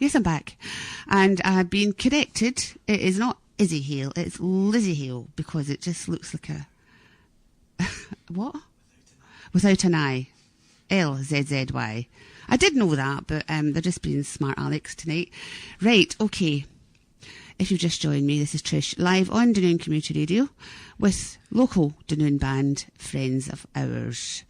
Yes, I'm back. And I've been corrected. It is not Izzy Hale, it's Lizzie Hale, because it just looks like a... what? Without an I. L-Z-Z-Y. I did know that, but they're just being smart Alex tonight. Right, okay. If you've just joined me, this is Trish, live on Dunoon Community Radio with local Dunoon band, friends of ours.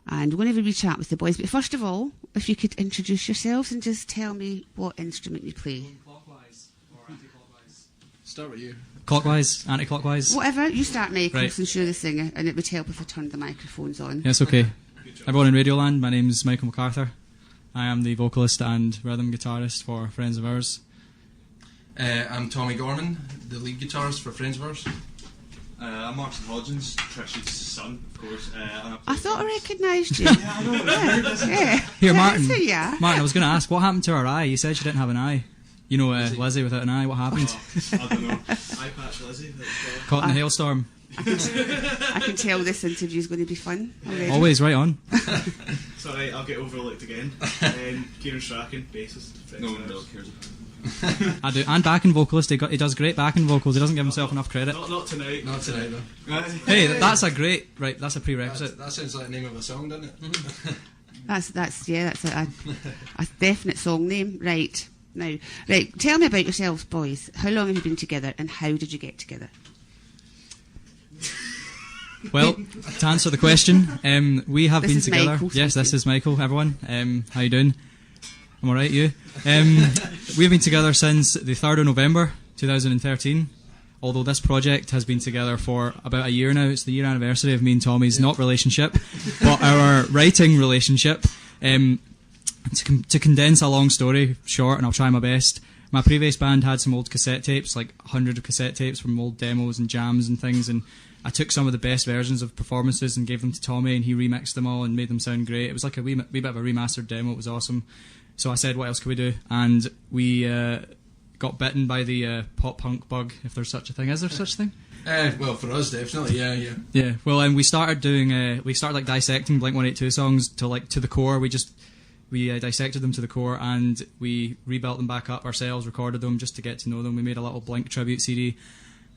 And we're going to have a wee chat with the boys. But first of all, if you could introduce yourselves and just tell me what instrument you play. Clockwise or anti-clockwise? Start with you. Clockwise, anti-clockwise. Whatever. You start, Michael, Right. since you're the singer, and it would help if I turned the microphones on. Yes, okay. Everyone in Radioland, my name's Michael MacArthur. I am the vocalist and rhythm guitarist for Friends of Ours. I'm Tommy Gorman, the lead guitarist for Friends of Ours. I'm Martin Hodgins, Trish's son, of course. And I thought I recognised you. Yeah, I know. Yeah. Here, Martin. That's who you are. Martin, I was going to ask, what happened to her eye? You said she didn't have an eye. You know, Lizzie without an eye, what happened? I don't know. Eye patch Lizzie. Caught in a hailstorm. I can tell this interview's going to be fun already. Always right on. It's alright, I'll get overlooked again. Kieran Strachan, bassist. No one really cares about I do, and backing vocalist. He does great backing vocals. He doesn't give himself enough credit. Not tonight. Not tonight, though. Hey, that's a great, right, that's a prerequisite. That sounds like the name of a song, doesn't it? That's a definite song name. Right. Now, right, tell me about yourselves, boys. How long have you been together and how did you get together? Well, to answer the question, we have This been is together. Michael Yes, this speaking. is Michael, everyone. How you doing? I'm alright, you? We've been together since the 3rd of November 2013, although this project has been together for about a year now. It's the year anniversary of me and Tommy's not relationship, but our writing relationship. To condense a long story short, and I'll try my best, my previous band had some old cassette tapes, like 100 of cassette tapes from old demos and jams and things, and I took some of the best versions of performances and gave them to Tommy, and he remixed them all and made them sound great. It was like a wee bit of a remastered demo. It was awesome. So I said, what else could we do? And we got bitten by the pop-punk bug, if there's such a thing. Is there such a thing? Well, for us, definitely, yeah. Yeah, well, and we started doing, dissecting Blink-182 songs to the core. We dissected them to the core, and we rebuilt them back up ourselves, recorded them just to get to know them. We made a little Blink tribute CD.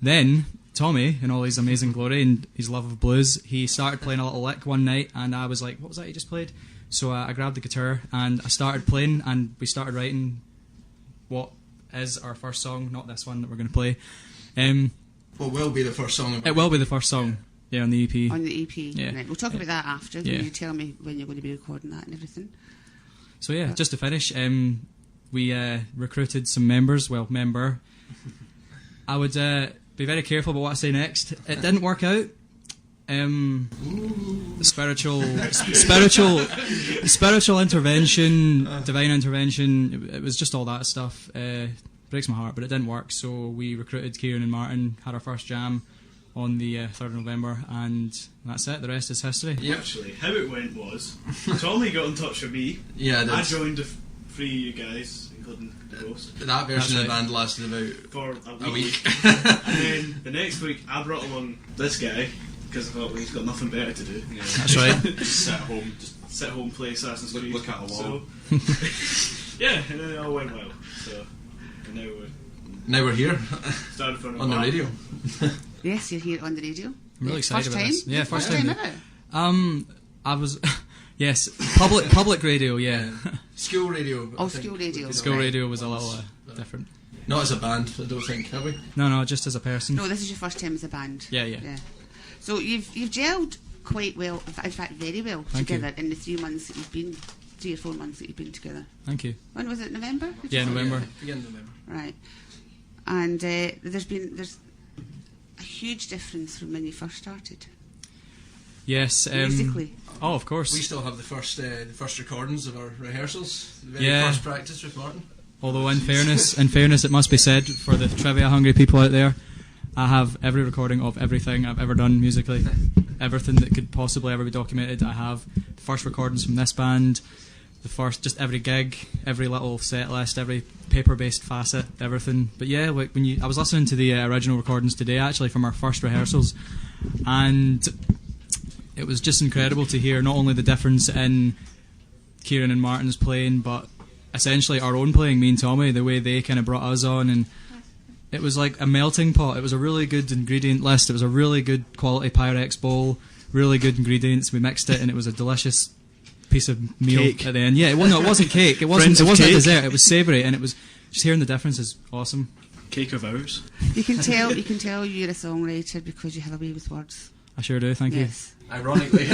Then Tommy, in all his amazing glory and his love of blues, he started playing a little lick one night, and I was like, what was that you just played? So I grabbed the guitar and I started playing, and we started writing what is our first song, not this one that we're going to play. What will be the first song? It will be the first song, yeah, on the EP. On the EP. Yeah. Right, we'll talk about that after. Yeah. When you tell me when you're going to be recording that and everything. So yeah, just to finish, we recruited some members. Well, I would be very careful about what I say next. It didn't work out. Spiritual intervention, divine intervention. It was just all that stuff. Breaks my heart, but it didn't work. So we recruited Kieran and Martin, had our first jam on the 3rd of November, and that's it. The rest is history. Yep. Actually, how it went was, Tommy got in touch with me. Yeah, I joined the three of you guys, including the ghost, that version That's of the right. band lasted about for a week. And then the next week, I brought along this guy, because I thought, well, he's got nothing better to do. Yeah. That's right. Just sit at home, play Assassin's Creed. Look at a wall. So, yeah, and then it all went well. So, and Now we're here started from on the radio. Yes, you're here on the radio. I'm really excited First about time? this. Yeah, first First time. ever. I was, yes, public radio. Yeah, School radio. Oh, I think. school radio. school Right. radio was a little different. Not as a band, I don't think, have we? No, just as a person. No, this is your first time as a band. Yeah. So you've gelled quite well, in fact very well Thank together in the 3 months that you've been, 3 or 4 months that you've been together. Thank you. When was it? November? Did Yeah, you say? November. Beginning of November. Right. And there's a huge difference from when you first started. Yes. Musically. Oh, of course. We still have the first recordings of our rehearsals. The very Yeah. first practice with Martin. Although in fairness, it must be said for the trivia hungry people out there, I have every recording of everything I've ever done musically, everything that could possibly ever be documented. I have the first recordings from this band, just every gig, every little set list, every paper-based facet, everything. But yeah, I was listening to the original recordings today, actually, from our first rehearsals, and it was just incredible to hear not only the difference in Kieran and Martin's playing, but essentially our own playing, me and Tommy, the way they kind of brought us on, and it was like a melting pot. It was a really good ingredient list. It was a really good quality Pyrex bowl, really good ingredients. We mixed it, and it was a delicious piece of meal Cake. at the end. Yeah, well, no, it wasn't cake. It wasn't a dessert. It was savoury, and it was just hearing the difference is awesome. Cake of ours. You can tell you're a songwriter because you have a way with words. I sure do. Thank you. Yes. Ironically,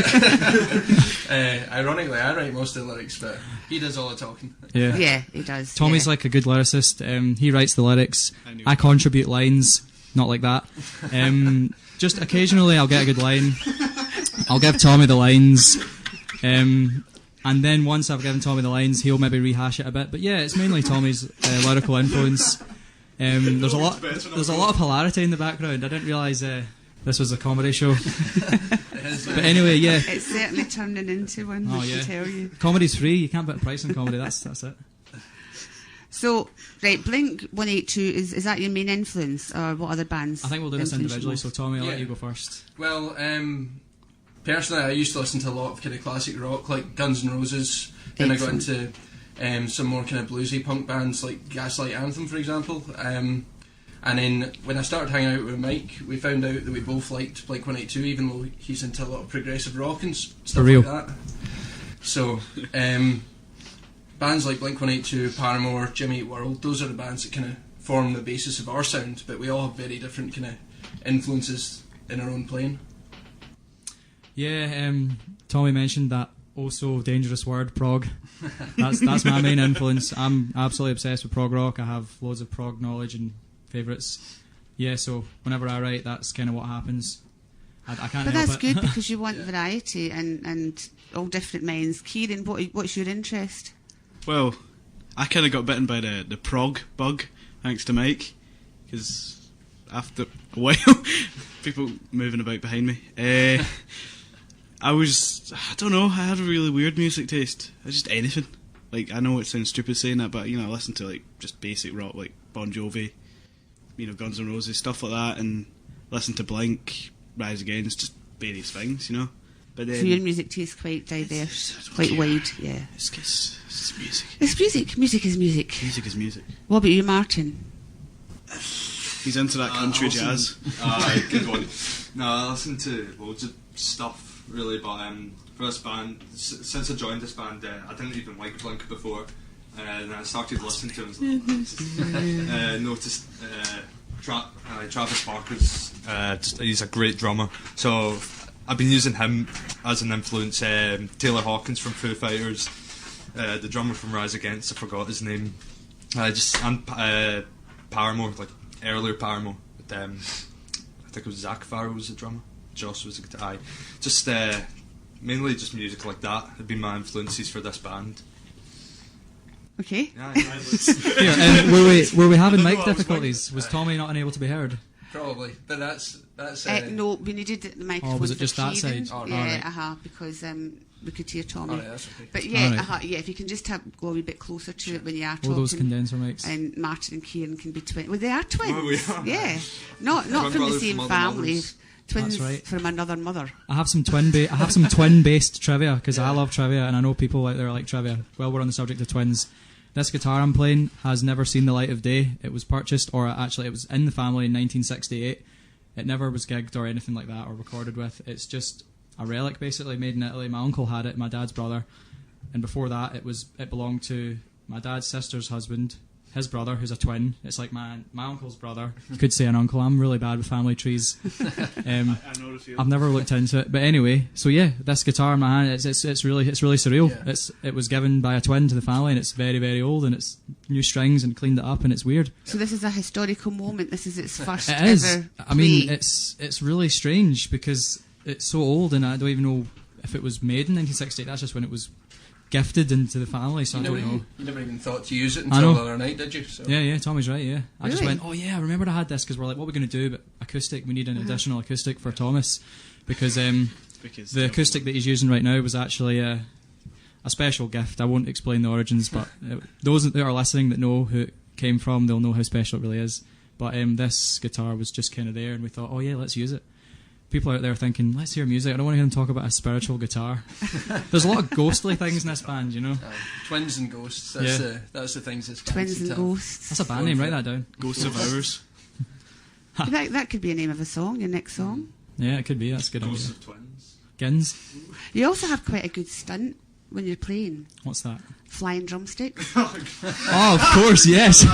I write most of the lyrics, but he does all the talking. Yeah. Yeah, he does. Tommy's like a good lyricist. He writes the lyrics. I contribute lines, not like that. Just occasionally I'll get a good line. I'll give Tommy the lines. And then once I've given Tommy the lines, he'll maybe rehash it a bit. But yeah, it's mainly Tommy's lyrical influence. There's a lot of hilarity in the background. I didn't realise this was a comedy show. But anyway, yeah. It's certainly turning into one, I can tell you. Comedy's free. You can't put a price on comedy. That's it. So, right, Blink 182, is that your main influence, or what other bands? I think we'll do this individually, so Tommy, I'll let you go first. Well, personally, I used to listen to a lot of kind of classic rock, like Guns N' Roses. Then I got into some more kind of bluesy punk bands, like Gaslight Anthem, for example. And then when I started hanging out with Mike, we found out that we both liked Blink 182, even though he's into a lot of progressive rock and stuff like that. So, bands like Blink 182, Paramore, Jimmy Eat World, those are the bands that kind of form the basis of our sound, but we all have very different kind of influences in our own playing. Yeah, Tommy mentioned that also dangerous word, prog. That's my main influence. I'm absolutely obsessed with prog rock. I have loads of prog knowledge and favourites. Yeah, so whenever I write, that's kind of what happens. I can't help it. But that's good because you want variety and all different minds. Kieran, what's your interest? Well, I kind of got bitten by the prog bug, thanks to Mike, because after a while, people moving about behind me, I don't know, I had a really weird music taste. Just anything. Like, I know it sounds stupid saying that, but, I listen to, like, just basic rock, like Bon Jovi, Guns N' Roses, stuff like that, and listen to Blink, Rise Against, just various things, But then, so your music taste quite diverse, quite wide, yeah. It's music. It's music. Music is music. Music is music. What about you, Martin? He's into that country jazz. Good one. No, I listen to loads of stuff, really, but for this band, since I joined this band, I didn't even like Blink before, and I started listening to them. Noticed Travis Barker's, he's a great drummer, so I've been using him as an influence. Taylor Hawkins from Foo Fighters, the drummer from Rise Against, I forgot his name, and Paramore, like earlier Paramore, with, I think it was Zach Farrell was the drummer, Joss was the guitar. Just mainly just music like that have been my influences for this band. Okay. Yeah, were we having mic difficulties? Was Tommy not unable to be heard? Probably, but that's. No, we needed the microphone. Oh, was it just that side? Oh, yeah, right. Because we could hear Tommy. Alright, that's okay. But yeah, Right. yeah. If you can just go a wee bit closer to it when you are talking. All those condenser mics. And Martin and Kieran can be twins. Well, they are twins. Oh, we are. Yeah, not from the brothers same from other family. mothers. Twins That's right. from another mother. I have some twin-based trivia because I love trivia and I know people out there like trivia. While we're on the subject of twins, this guitar I'm playing has never seen the light of day. It was purchased, or actually it was in the family in 1968. It never was gigged or anything like that or recorded with. It's just a relic basically made in Italy. My uncle had it, my dad's brother, and before that it belonged to my dad's sister's husband, his brother, who's a twin. It's like my uncle's brother. You could say an uncle. I'm really bad with family trees. I know the feeling. I've never looked into it, but anyway. So yeah, this guitar in my hand, it's really surreal. Yeah. It was given by a twin to the family, and it's very, very old, and it's new strings and cleaned it up, and it's weird. So this is a historical moment. This is its first It is. ever I mean, play. it's really strange because it's so old, and I don't even know if it was made in 1968. That's just when it was gifted into the family, so I don't know. You never even thought to use it I until know. the other night, did you? So. Yeah, Tommy's right, yeah. I just Really? went, oh yeah, I remembered I had this, because we're like, what are we going to do? But acoustic, we need an additional acoustic for Thomas, because the acoustic that he's using right now was actually a special gift. I won't explain the origins, but those that are listening that know who it came from, they'll know how special it really is. But this guitar was just kind of there, and we thought, oh yeah, let's use it. people out there thinking, let's hear music, I don't want to hear them talk about a spiritual guitar. There's a lot of ghostly things in this band, you know. Twins and ghosts, that's the things this band Twins and Ghosts. That's a band name, write that down. Ghosts of Hours. That could be a name of a song, your next song. Yeah, it could be, that's a good idea. Ghosts of Twins. Gins. You also have quite a good stunt when you're playing. What's that? Flying drumsticks. Oh, of course, yes.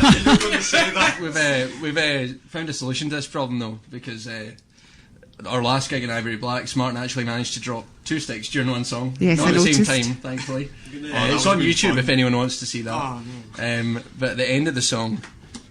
We've found a solution to this problem though, because our last gig in Ivory Blacks, Martin actually managed to drop 2 sticks during one song. Yes, not I at the same noticed. time, thankfully. That It's on would be YouTube fun. if anyone wants to see that. Oh, no. But at the end of the song,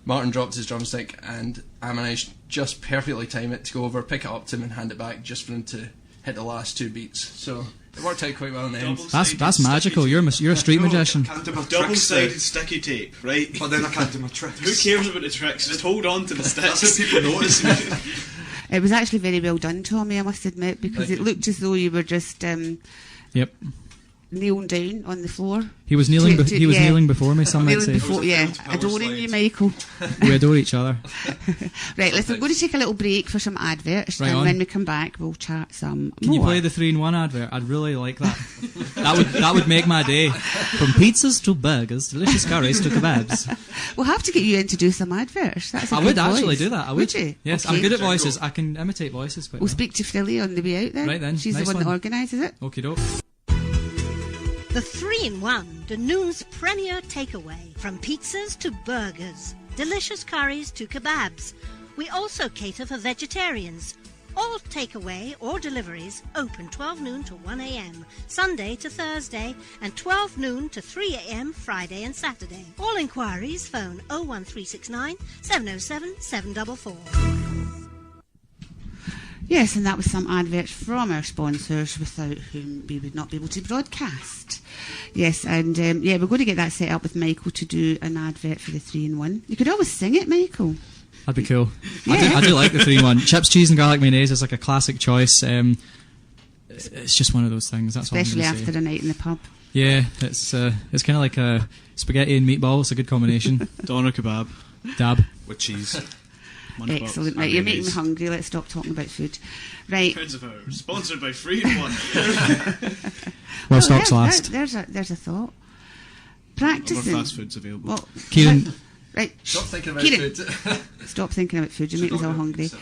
Martin dropped his drumstick, and I managed just perfectly time it to go over, pick it up to him, and hand it back just for him to hit the last 2 beats. So it worked out quite well in the end. That's magical. You're a street magician. I can't do my tricks. Double-sided sticky tape, right? But then I can't do my tricks. Who cares about the tricks? Just hold on to the That's how sticks. people notice me. It was actually very well done, Tommy, I must admit, because Thank it you. looked as though you were just Yep. kneeling down on the floor. He was kneeling. He was yeah. kneeling before me. Some might Kneeling say. before, yeah. Power Adoring slide. you, Michael. We adore each other. Right, listen, I'm going to take a little break for some adverts, Right and on. when we come back, we'll chat some Can more. you play the 3-in-1 advert? I'd really like that. that would make my day. From pizzas to burgers, delicious curries to kebabs. We'll have to get you in to do some adverts. That's a I good would actually voice. do that. I Would you? Yes, Okay. I'm good at voices. I can imitate voices quite We'll well. speak to Frilly on the way out then. Right then, She's nice the one that one. organises it. Okie doke. The 3-in-1, Dunoon's premier takeaway. From pizzas to burgers, delicious curries to kebabs. We also cater for vegetarians. All takeaway or deliveries open 12 noon to 1 a.m. Sunday to Thursday and 12 noon to 3 a.m. Friday and Saturday. All inquiries phone 01369 707 744. Yes, and that was some adverts from our sponsors without whom we would not be able to broadcast. Yes, and we're going to get that set up with Michael to do an advert for the 3-in-1. You could always sing it, Michael. That'd be cool. Yeah. I do like the 3-in-1. Chips, cheese, and garlic mayonnaise is like a classic choice. It's just one of those things. That's Especially all I'm gonna after say. a night in the pub. Yeah, it's kind of like a spaghetti and meatball. It's a good combination. Doner kebab Dab. With cheese. Excellent. Right, you're making me hungry. Let's stop talking about food. Right. Friends of ours, sponsored by 3-in-1. Well, stock's last. There's a thought. Other Practicing. fast food's available. Well, Kieran, right. Stop thinking about Kieran, food. stop thinking about food. You So make me all don't do it, hungry. so.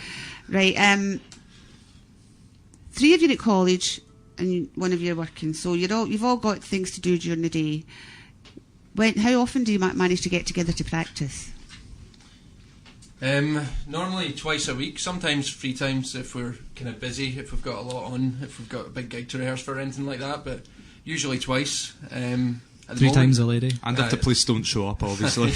Right. 3 of you at college and 1 of you are working. So you've all got things to do during the day. How often do you manage to get together to practice? Normally twice a week, sometimes 3 times if we're kind of busy, if we've got a lot on, if we've got a big gig to rehearse for or anything like that, but usually twice. At the 3 moment. times a lady. And if the police don't show up, obviously.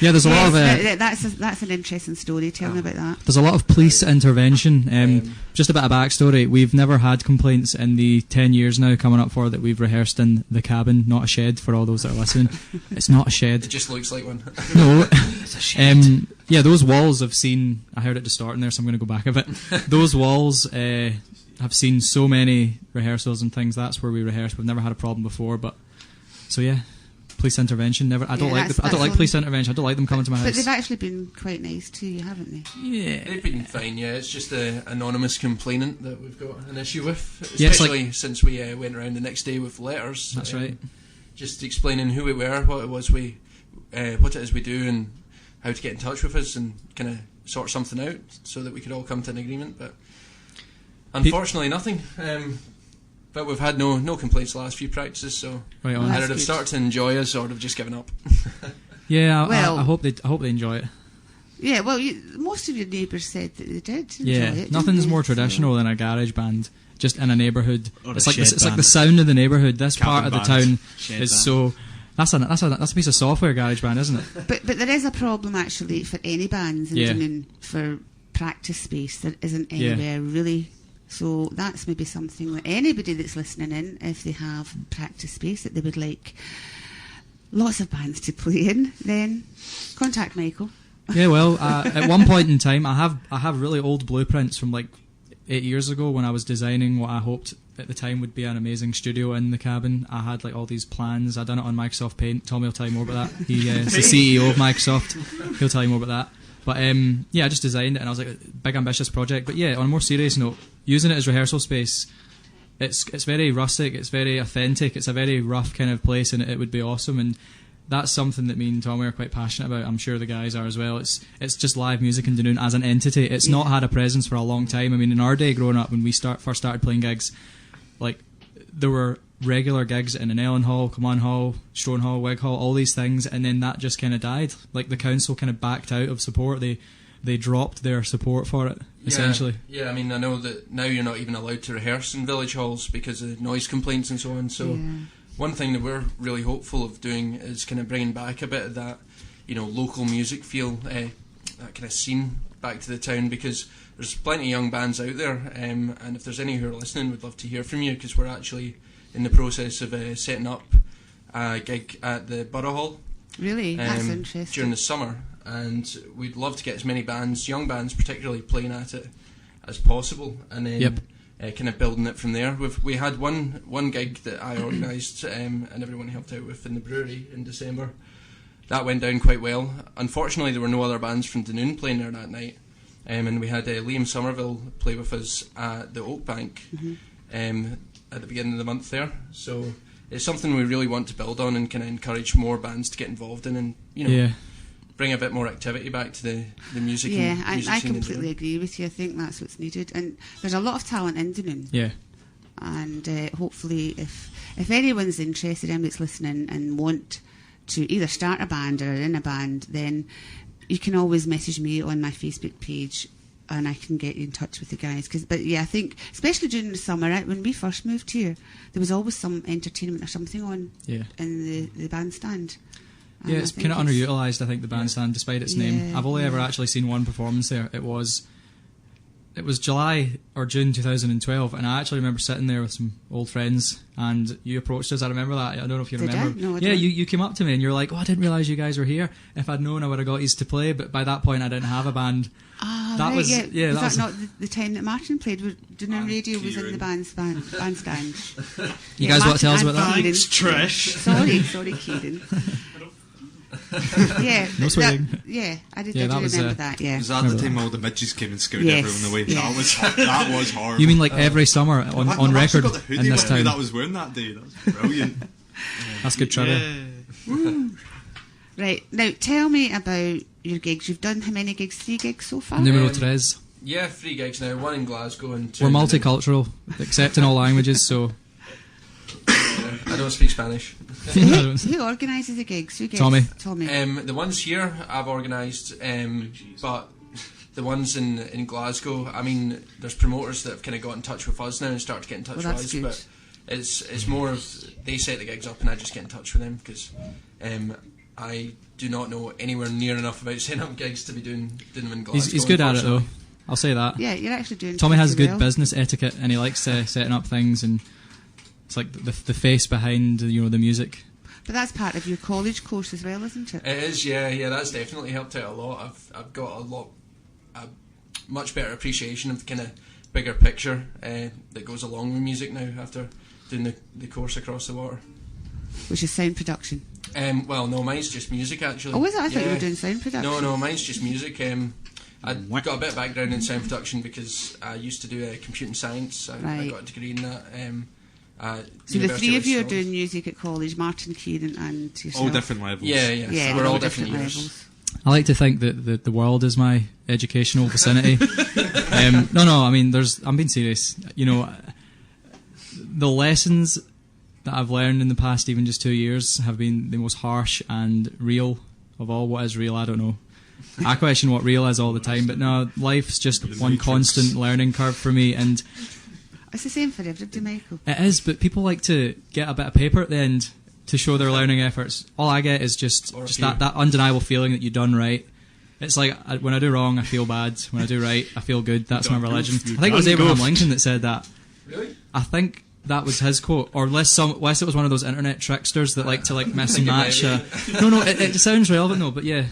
Yeah, there's a lot of. That's an interesting story. Tell me about that. There's a lot of police intervention. Just a bit of backstory. We've never had complaints in the 10 years now coming up for that we've rehearsed in the cabin, not a shed for all those that are listening. It's not a It shed. just looks like one. No. Yeah, those walls have seen. I heard it distorting there, so I'm going to go back a bit. Those walls have seen so many rehearsals and things. That's where we rehearse. We've never had a problem before, but so yeah. Police intervention. Never. I don't like police intervention. I don't like them coming to my But house. they've actually been quite nice to you, haven't they? Yeah. They've been fine, yeah. It's just the anonymous complainant that we've got an issue with, Yeah, it's especially since we went around the next day with letters. That's right. Just explaining who we were, what it is we do, and how to get in touch with us, and kind of sort something out so that we could all come to an agreement. But unfortunately, nothing. But we've had no complaints the last few practices, so Right on. Well, either that's they've good. started to enjoy us or they've just given up. Yeah, Well- I hope they enjoy it. Yeah, well, most of your neighbours said that they did enjoy Yeah, it. didn't nothing's they? more So- traditional than a garage band just in a neighbourhood. Or It's a like shed it's like band. the sound of the neighbourhood. This part of Cabin the band. town Shed is band. so. That's a piece of software, garage band, isn't it? But there is a problem actually for any bands in Yeah. Dunoon for practice space. There isn't Yeah. anywhere really. So that's maybe something that anybody that's listening in, if they have practice space that they would like lots of bands to play in, then contact Michael. Yeah, well, at one point in time, I have really old blueprints from like 8 years ago when I was designing what I hoped at the time would be an amazing studio in the cabin. I had like all these plans. I done it on Microsoft Paint. Tommy will tell you more about that. He is the CEO of Microsoft. He'll tell you more about that. But yeah, I just designed it, and I was like, big ambitious project. But yeah, on a more serious note, using it as rehearsal space, it's very rustic, it's very authentic, it's a very rough kind of place, and it would be awesome. And that's something that me and Tommy are quite passionate about. I'm sure the guys are as well. It's just live music in Dunoon as an entity. It's not had a presence for a long time. I mean, in our day growing up, when we first started playing gigs, like there were regular gigs in an Ellen Hall, Command Hall, Strone Hall, Wig Hall, all these things, and then that just kind of died. Like the council kind of backed out of support. They dropped their support for it, essentially. Yeah, I mean, I know that now you're not even allowed to rehearse in village halls because of noise complaints and so on. So one thing that we're really hopeful of doing is kind of bringing back a bit of that, local music feel, that kind of scene back to the town, because there's plenty of young bands out there, and if there's any who are listening, we'd love to hear from you, because we're actually in the process of setting up a gig at the Borough Hall. Really? That's interesting. During the summer, and we'd love to get as many bands, young bands particularly, playing at it as possible, and then kind of building it from there. We had one gig that I organised and everyone helped out with in the brewery in December. That went down quite well. Unfortunately, there were no other bands from Dunoon playing there that night, and we had Liam Somerville play with us at the Oak Bank at the beginning of the month there. So it's something we really want to build on and kind of encourage more bands to get involved in, and bring a bit more activity back to the music. Yeah, and I completely agree with you. I think that's what's needed, and there's a lot of talent in Dunoon. Yeah, and hopefully, if anyone's interested, that's listening and want to either start a band or in a band, then you can always message me on my Facebook page, and I can get you in touch with the guys. But I think, especially during the summer, when we first moved here, there was always some entertainment or something on in the bandstand. And it's kind of underutilised, I think, the bandstand, despite its name. I've only ever actually seen one performance there. It was July or June 2012, and I actually remember sitting there with some old friends, and you approached us. I remember that. I don't know if you remember. Did I? No, I don't. You came up to me and you were like, "Oh, I didn't realise you guys were here. If I'd known, I would have got you to play." But by that point, I didn't have a band. That was that not the time that Martin played? Dunoon Radio was in the bandstand. You guys want to tell us about that? Thanks, Trish. Sorry, Kieran. No swearing. I did remember that. Yeah, was that the time all the midges came and scared everyone away? Yes. That was horrible. You mean like every summer on record got the hoodie in this town? that I was wearing that day. That was brilliant. That's good trivia. Right, now tell me about your gigs. You've done how many gigs? 3 gigs so far? Numero 3. Yeah, 3 gigs now. 1 in Glasgow and 2. We're multicultural, accepting all languages, so. I don't speak Spanish. Who organises the gigs? Tommy. The ones here I've organised, but the ones in Glasgow, I mean, there's promoters that have kind of got in touch with us now and started to get in touch with us, good. but it's more of they set the gigs up and I just get in touch with them, because I do not know anywhere near enough about setting up gigs to be doing them in Glasgow. He's good at it though, I'll say that. Yeah, you're actually doing Tommy has good well. business etiquette, and he likes setting up things, and it's like the face behind the music. But that's part of your college course as well, isn't it? It is, yeah. That's definitely helped out a lot. I've got a much better appreciation of the kind of bigger picture that goes along with music now after doing the course across the water. Which is sound production. Well, no, mine's just music actually. Oh, is it? I thought you were doing sound production. No, mine's just music. I've got a bit of background in sound production because I used to do computing science. I got a degree in that. So the 3 of you are doing music at college, Martin, Kieran and yourself? All different levels. Yeah, we're all different years. I like to think that the world is my educational vicinity. No, I mean, I'm being serious. The lessons that I've learned in the past, even just 2 years, have been the most harsh and real of all. What is real? I don't know. I question what real is all the time, but no, life's just one constant learning curve for me, and it's the same for everybody, Michael. It is, but people like to get a bit of paper at the end to show their learning efforts. All I get is just that undeniable feeling that you've done right. It's like when I do wrong, I feel bad. When I do right, I feel good. That's my religion. I think it was Abraham Lincoln that said that. Really? I think that was his quote, or unless it was one of those internet tricksters that like to mix and match. No, it sounds relevant though. But yeah,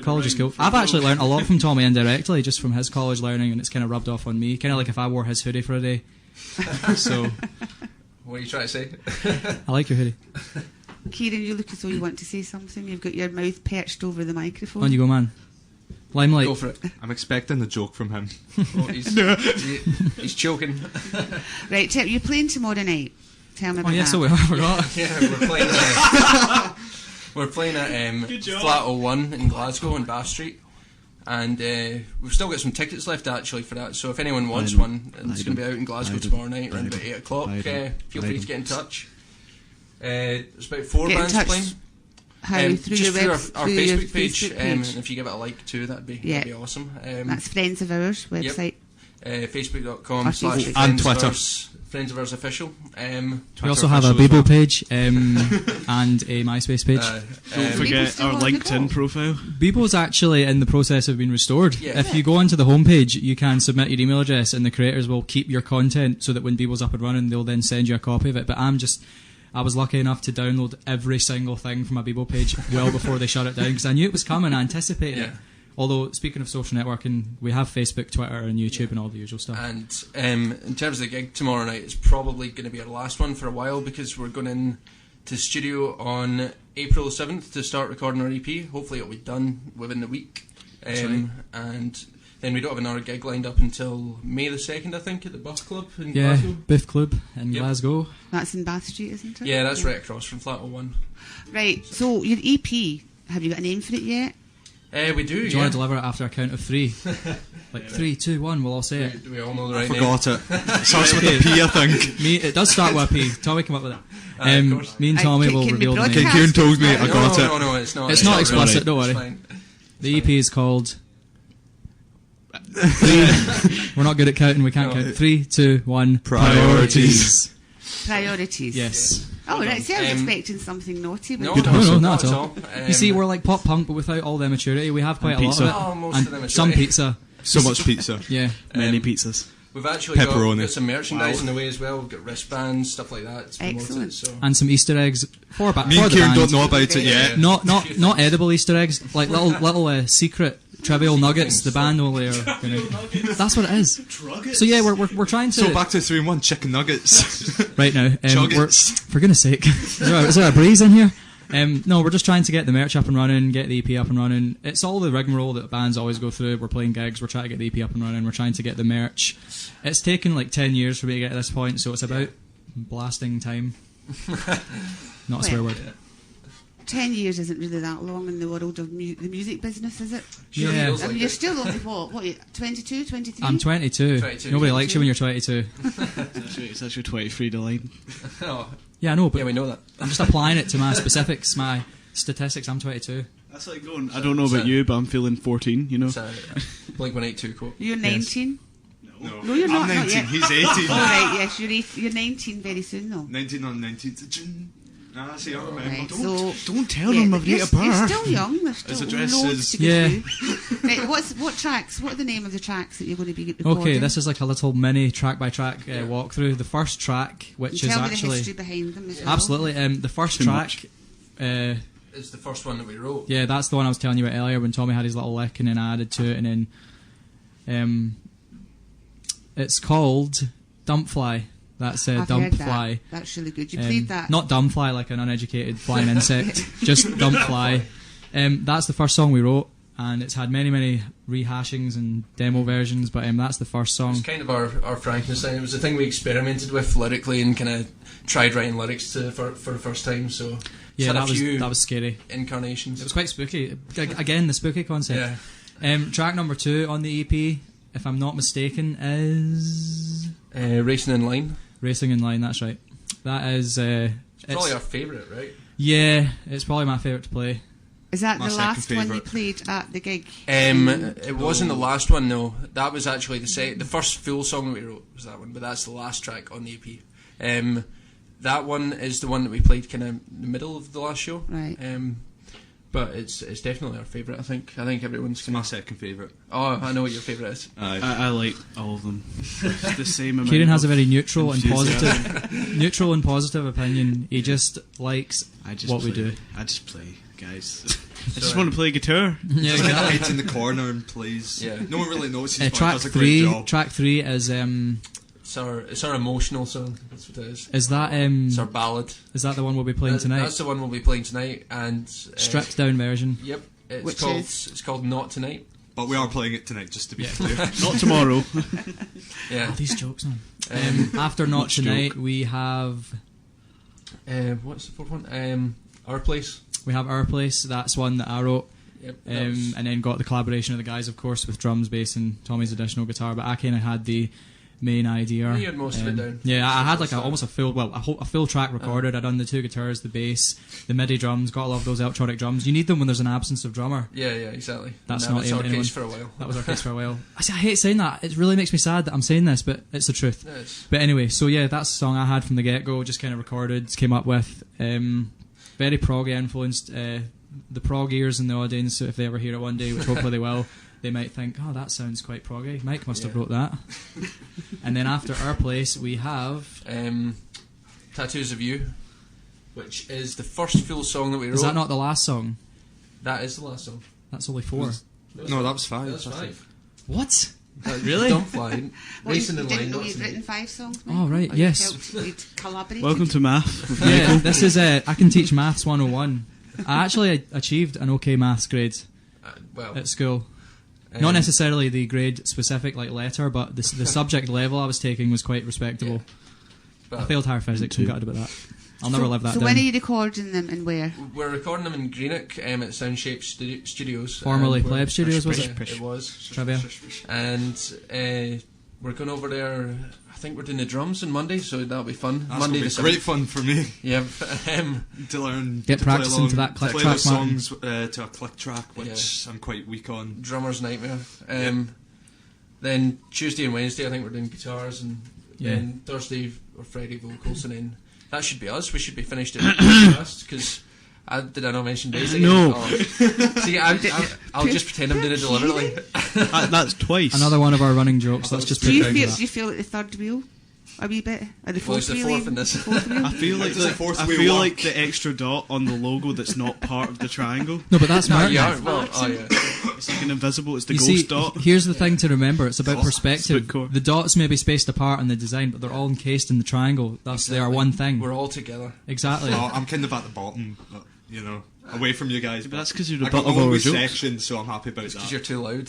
college is cool. I've actually learned a lot from Tommy indirectly, just from his college learning, and it's kind of rubbed off on me. Kind of like if I wore his hoodie for a day, So, What are you trying to say? I like your hoodie. Kieran, you look as though you want to say something. You've got your mouth perched over the microphone. On you go, man. Limelight. Go for it. I'm expecting a joke from him. Oh, he's choking. Right, you're playing tomorrow night. Tell me about Oh, yeah, that. so we are. Forgot. Yeah, we're playing at Flat 01 in Glasgow on Bath Street. And we've still got some tickets left actually for that, so if anyone wants one, it's going to be out in Glasgow tomorrow night around about 8 o'clock. Feel free to get in touch. There's about 4 bands playing. How? Just through our Facebook page, Facebook and if you give it a like too, that'd be awesome. That's Friends of Ours website. Facebook.com/Friends and Twitter. Friends of Ours Official. We also have a Bebo page and a MySpace page. Don't forget our LinkedIn profile. Bebo's actually in the process of being restored. Yeah. If you go onto the homepage, you can submit your email address and the creators will keep your content so that when Bebo's up and running, they'll then send you a copy of it. But I was lucky enough to download every single thing from a Bebo page well before they shut it down because I knew it was coming. I anticipated it. Although, speaking of social networking, we have Facebook, Twitter and YouTube and all the usual stuff. And in terms of the gig tomorrow night, it's probably going to be our last one for a while because we're going in to studio on April 7th to start recording our EP. Hopefully it'll be done within the week. And then we don't have another gig lined up until May the 2nd, I think, at the Buff Club in Glasgow. Biff Club in Glasgow. That's in Bath Street, isn't it? Yeah, that's right across from Flat 01. Right, so your EP, have you got a name for it yet? We do, Do you want to deliver it after a count of 3? Like 3, 2, 1, we'll all say it. Do we all know the right Forgot name? it. It starts with a P, I think. It does start with a P. Tommy came up with it. Of course. Me and Tommy will can we reveal the broadcast name. Kieran told me I got it. No, it's not. It's not explicit, don't It's worry. fine. The EP is called... We're not good at counting, we can't count. 3, 2, 1. Priorities. Priorities. Yes. Oh, right, see, I was expecting something naughty. But No, No, not at all. all. You see, we're like pop punk, but without all the maturity. We have quite a lot pizza. of it. Oh, most and of the some maturity. pizza. So much pizza. Yeah. Many pizzas. We've actually Pepperoni. got some merchandise in the way as well. We've got wristbands, stuff like that. To promote Excellent. it, so. And some Easter eggs for, Me for and the Kieran band. don't know about it yet. Not edible Easter eggs, like little secret trivial nuggets. The band only are gonna. That's what it is. So yeah, we're trying to. So back to 3-in-1 chicken nuggets. Right now, Chuggets. for goodness sake, is there a breeze in here? No, we're just trying to get the merch up and running, get the EP up and running. It's all the rigmarole that bands always go through. We're playing gigs, we're trying to get the EP up and running, we're trying to get the merch. It's taken like 10 years for me to get to this point, so it's about blasting time. Not a swear word. 10 years isn't really that long in the world of the music business, is it? Sure Yeah. feels I mean, like you're it. still only, what, 22, 23? I'm 22. 22. Nobody likes you when you're 22. It's actually 23 to line. Oh, Yeah, I know, but yeah, we know that. I'm just applying it to my specifics, my statistics. I'm 22. That's like going, I don't know about you, but I'm feeling 14, you know? It's a Blink-182 quote. You're 19? No, No, you're not. I'm not 19, yet. he's 18. All right, yes, you're 19 very soon, though. 19 on 19th of June. Nah, see, I remember. Right, Don't tell yeah, them but my date of you're birth. still young. There's His still address loads is- to go Yeah. through. Right, what tracks? What are the name of the tracks that you're going to be recording? Okay, this is like a little mini track by track walkthrough. The first track, which You is tell me the actually history behind them as well. absolutely the first Too track. It's the first one that we wrote. Yeah, that's the one I was telling you about earlier when Tommy had his little lick and then I added to it, and then it's called Dumpfly. That's I've heard Dumpfly. that. That's really good. You played that. Not dumbfly like an uneducated flying insect, just dumpfly. That's the first song we wrote, and it's had many rehashings and demo versions, but that's the first song. It's kind of our Frankenstein. It was the thing we experimented with lyrically and kind of tried writing lyrics to for the first time. So it's Yeah, had a that few was scary. incarnations. It was quite spooky. Again, the spooky concept. Yeah. Track number 2 on the EP, if I'm not mistaken, is Racing in Line. Racing in Line. That's right. That is. It's probably our favourite, right? Yeah, it's probably my favourite to play. Is that My the second last one you favourite. played at the gig? It wasn't the last one, no. That was actually the first full song that we wrote was that one, but that's the last track on the EP. That one is the one that we played kind of in the middle of the last show. Right. But it's definitely our favourite. I think everyone's It's my second favourite. Oh, I know what your favourite is. I like all of them. The same amount. Kieran has a of very neutral and enthusiasm. positive opinion. He just likes what we do. I just play, guys. I just want to play guitar. Yeah, He exactly. hides in the corner and plays. Yeah. No one really notices, but he Track does a great 3. job. Track 3 is It's our emotional song. That's what it is. Is that It's our ballad. Is that the one we'll be playing tonight? That's the one we'll be playing tonight, and stripped down version. Yep. Which is? It's called Not Tonight. But we are playing it tonight, just to be clear. Not tomorrow. Yeah. Oh, these jokes, man. After Not Tonight, we have... what's the fourth one? Our Place. We have Our Place. That's one that I wrote. Yep. And then got the collaboration of the guys, of course, with drums, bass, and Tommy's additional guitar. But I kind of had the main idea. You had most of it down. Yeah, I had like almost a full track recorded. I'd done the two guitars, the bass, the MIDI drums. Gotta love those electronic drums. You need them when there's an absence of drummer. Yeah, exactly. That's our anyone. case for a while. That was our case for a while. I hate saying that. It really makes me sad that I'm saying this, but it's the truth. Yes. But anyway, so yeah, that's the song I had from the get-go. Just kind of recorded, came up with. Very proggy influenced. The prog ears in the audience, if they ever hear it one day, which hopefully they will, they might think, oh, that sounds quite proggy. Mike must have wrote that. And then after Our Place, we have... Tattoos of You, which is the first full song that we wrote. Is that not the last song? That is the last song. That's only 4. No, that was 5. That's 5. What? Really? Don't fly. Racing you in didn't line. know you'd written 5 songs, Mike? Oh, right, yes. You'd collaborated. Welcome to math. Yeah, this is I can teach maths 101. I actually achieved an okay maths grade at school. Not necessarily the grade specific, like letter, but the subject level I was taking was quite respectable. I failed higher physics and gutted about that. I'll never live that down. So when are you recording them and where? We're recording them in Greenock at Soundshape Studios. Formerly Pleb Studios, was it? It was. Trivia. And we're going over there. I think we're doing the drums on Monday, so that'll be fun. That's Monday be great fun for me. Yeah. To learn Get to practicing play to that click play track, the songs to a click track, which I'm quite weak on. Drummer's nightmare. Then Tuesday and Wednesday, I think we're doing guitars, and then Thursday or Friday vocals, and then that should be us. We should be finished at podcast because. Did I not mention days again? No. Oh. See, I'll just pretend I'm doing it deliberately. That's twice. Another one of our running jokes. Let's just put Do down to you that. feel like the third wheel a wee bit? Or the fourth Well, it's the wheel? fourth in this. I feel like the extra dot on the logo that's not part of the triangle. No, but that's Martin. Yeah, well, yeah. It's like an invisible. It's the You ghost see, dot. here's the thing to remember. It's about perspective. Spitcore. The dots may be spaced apart in the design, but they're all encased in the triangle. Thus, they are one thing. We're all together. Exactly. Well, I'm kind of at the bottom, but, away from you guys. But that's because you're the I got butt the of our longest jokes. section, so I'm happy about Because that. you're too loud.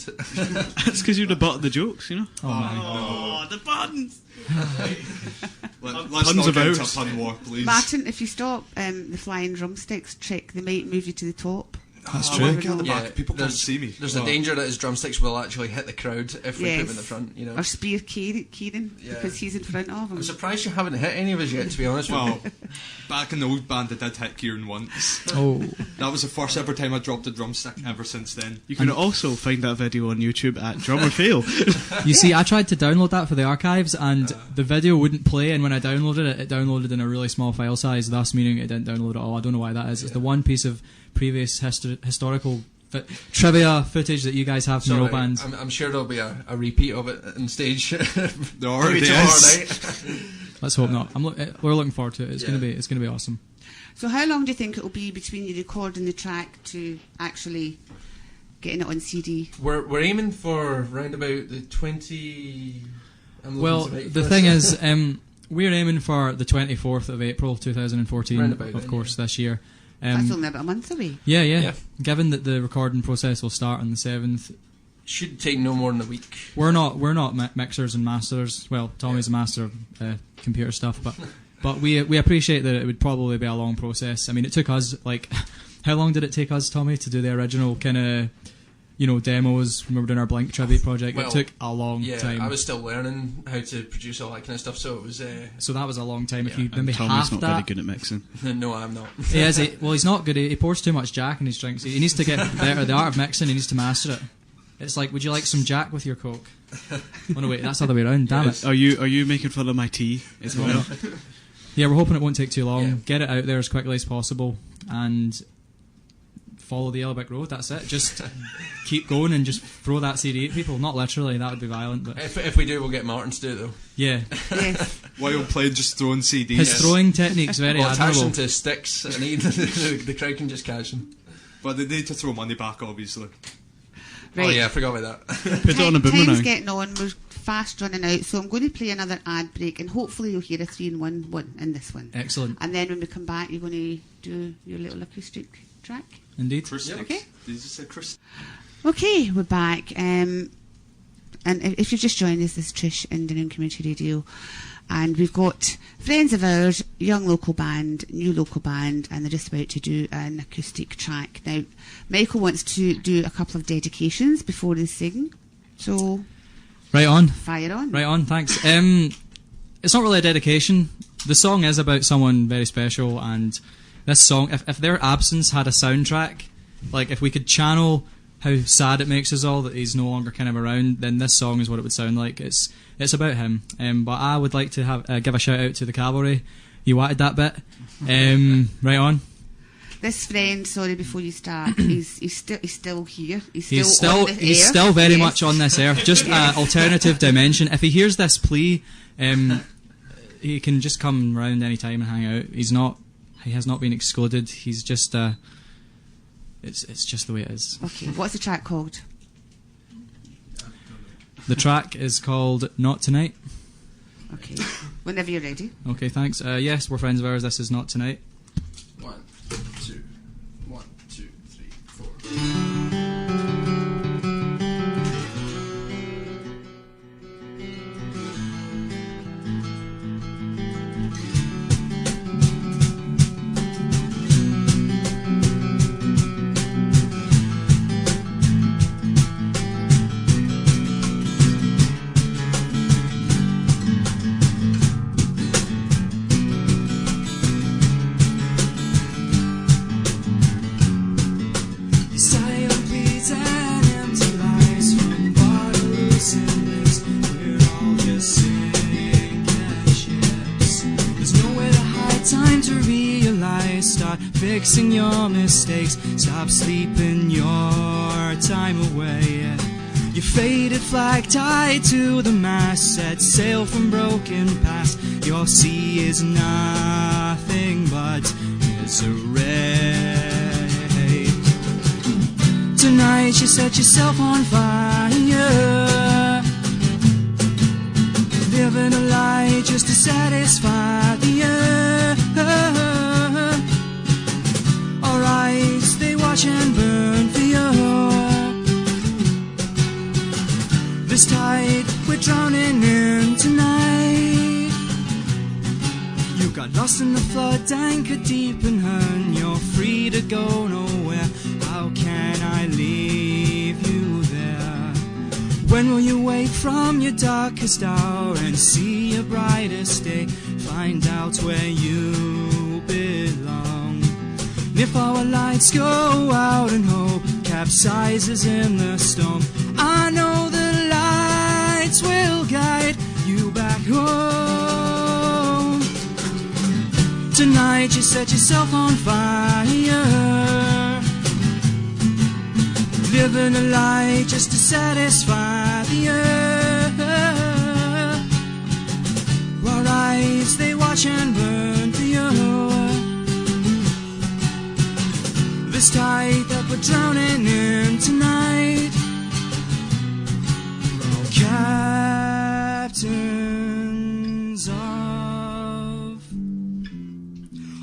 That's because you're the butt of the jokes, you know. Oh my. Oh, the buttons. Let's Puns not get into about. a pun war, please. Martin, if you stop the flying drumsticks trick, they might move you to the top. That's I true. want to get on the Yeah, back. People can't see me. There's a danger that his drumsticks will actually hit the crowd if we put them in the front. You know. Or spear Kieran because he's in front of him. I'm surprised you haven't hit any of us yet, to be honest with Well, you. back in the old band, I did hit Kieran once. Oh. That was the first ever time I dropped a drumstick ever since then. You can also find that video on YouTube at Drummer Fail. You see, I tried to download that for the archives, and the video wouldn't play. And when I downloaded it, it downloaded in a really small file size, thus meaning it didn't download at all. I don't know why that is. It's the one piece of previous historical trivia footage that you guys have from your old bands. I'm sure there'll be a repeat of it on stage. There already Maybe tomorrow is. night. Let's hope not. We're looking forward to it. It's gonna be awesome. So how long do you think it'll be between you recording the track to actually getting it on CD? We're aiming for round about the 20. Well, the thing is, we're aiming for the 24th of April 2014, Roundabout of then, course, this year. That's only about a month away. Yeah. Given that the recording process will start on the 7th, should take no more than a week. we're not mixers and masters. Well, Tommy's a master of computer stuff, but we appreciate that it would probably be a long process. I mean, it took us how long did it take us, Tommy, to do the original kind of demos when we were doing our Blink tribute project? Well, it took a long time. I was still learning how to produce all that kind of stuff, so it was. So that was a long time. If you And maybe Tommy's half not that. very good at mixing. No, I'm not. He is. Well, he's not good. He pours too much Jack in his drinks. He needs to get better at the art of mixing. He needs to master it. It's like, would you like some Jack with your Coke? Oh no, wait, that's the other way around. Damn it. Are you making fun of my tea as well? Yeah, we're hoping it won't take too long. Yeah. Get it out there as quickly as possible and follow the Yellow Brick Road. That's it. Just keep going and just throw that CD at people. Not literally, that would be violent. But If we do, we'll get Martin to do it though. yeah, Yes. While playing, just throwing CDs. his throwing technique's very We'll attach admirable. them to sticks, and the crowd can just catch them. But they need to throw money back, obviously. Right. Oh yeah, I forgot about that. Put it on a boomerang. Time's getting on. We're fast running out, so I'm going to play another ad break, and hopefully you'll hear a 3-in-1 one in this one. Excellent. And then when we come back, you're going to do your little acoustic track. Indeed. Acoustic. Okay. Did you say acoustic? Okay, we're back. And if you're just joining us, this is Trish in Dunoon Community Radio. And we've got friends of ours, young local band, new local band, and they're just about to do an acoustic track. Now, Michael wants to do a couple of dedications before they sing. So, Right on. fire on. Right on, thanks. It's not really a dedication. The song is about someone very special, and this song, if their absence had a soundtrack, like if we could channel how sad it makes us all that he's no longer kind of around, then this song is what it would sound like. It's about him. But I would like to give a shout out to the cavalry. You wanted that bit. Right on. This friend, sorry, before you start, he's still here. He's still very much on this earth. Just alternative dimension. If he hears this plea, he can just come round any time and hang out. He has not been excluded. He's just it's just the way it is. Okay, what's the track called? The track is called Not Tonight. Okay, whenever you're ready. Okay, thanks. Yes, we're friends of ours. This is Not Tonight. 1, 2, 1, 2, 3, 4. Fixing your mistakes, stop sleeping your time away. Your faded flag tied to the mast, set sail from broken past. Your sea is nothing but misery. Tonight you set yourself on fire, living a lie just to satisfy the earth. Our eyes, they watch and burn for you. This tide, we're drowning in tonight. You got lost in the flood, anchored deep in Hearn. You're free to go nowhere. How can I leave you there? When will you wake from your darkest hour and see your brightest day? Find out where you belong. If our lights go out and hope capsizes in the storm, I know the lights will guide you back home. Tonight you set yourself on fire, living a lie just to satisfy the earth. Our eyes, they watch and burn for you. This tide that we're drowning in tonight. We're all captains of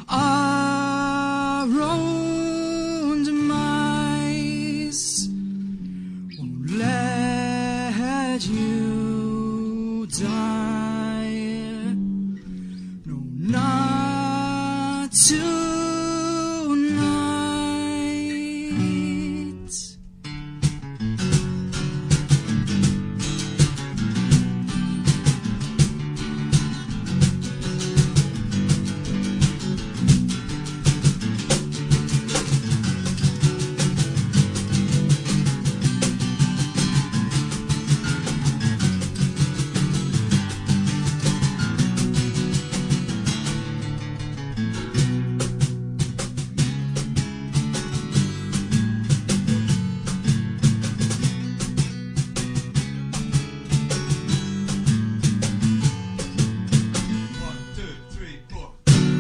our own demise. Won't let you die. No, not tonight.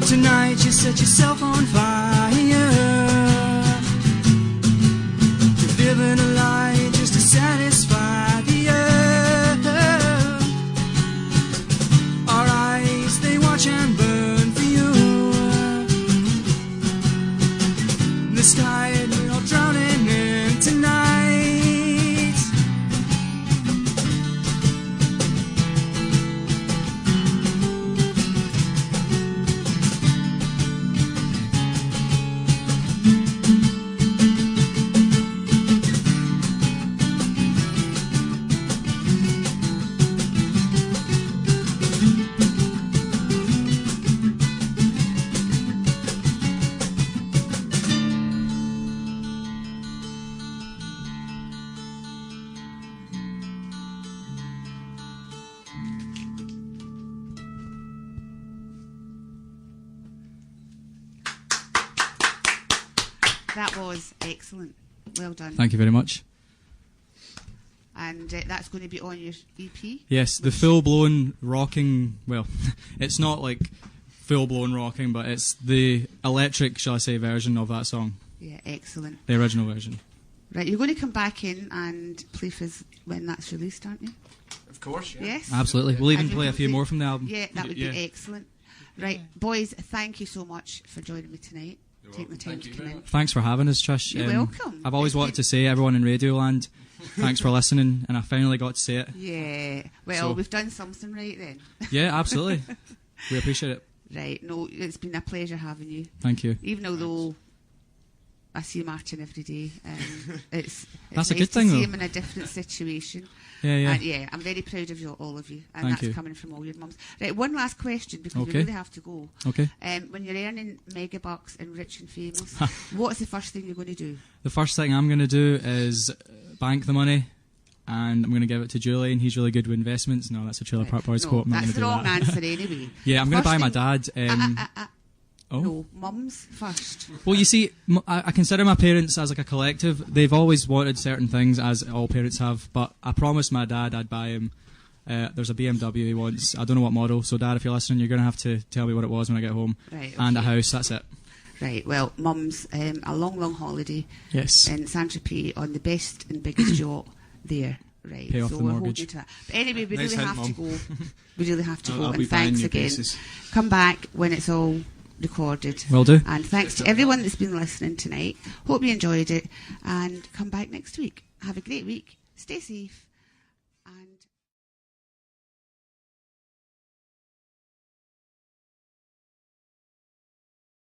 Tonight you set yourself on fire. You're living a lie just to satisfy the earth. That was excellent. Well done. Thank you very much. And that's going to be on your EP? Yes, the full-blown rocking, well, it's not like full-blown rocking, but it's the electric, shall I say, version of that song. Yeah, excellent. The original version. Right, you're going to come back in and play for us when that's released, aren't you? Of course, yeah. Yes? Absolutely. We'll even And play a you few can more from the album. Yeah, that would be excellent. Right, boys, thank you so much for joining me tonight. Taking the time to come in. Thanks for having us, Trish. You're welcome. I've always wanted to say, everyone in Radioland, thanks for listening, and I finally got to say it. Yeah, well, we've done something right then. Yeah, absolutely. We appreciate it. Right, no, it's been a pleasure having you. Thank you. Even although I see Martin every day, it's That's nice a good to thing, see though. him in a different situation. Yeah. And yeah, I'm very proud of you, all of you, and Thank that's you. coming from all your mums. Right, one last question because we Okay. really have to go. Okay. When you're earning megabucks and rich and famous, what's the first thing you're going to do? The first thing I'm going to do is bank the money, and I'm going to give it to Julian. He's really good with investments. No, that's a Trailer Park Boys No, quote. I'm not that's going to the do wrong that. answer anyway. Yeah, I'm going to First buy my thing- dad. Oh. No, mums first. Well, you see, I consider my parents as like a collective. They've always wanted certain things, as all parents have, but I promised my dad I'd buy him. There's a BMW he wants. I don't know what model, so Dad, if you're listening, you're going to have to tell me what it was when I get home. Right, And a okay. house, that's it. Right, well, mums, a long, long holiday Yes. in Saint-Tropez on the best and biggest yacht there. Right, Pay off so the we're mortgage. holding you to that. But anyway, we Nice really hint, have to Mum. go. We really have to go. I'll And be buying thanks new again. bases. Come back when it's all recorded. Will do. And thanks to everyone that's been listening tonight. Hope you enjoyed it. And come back next week. Have a great week. Stay safe.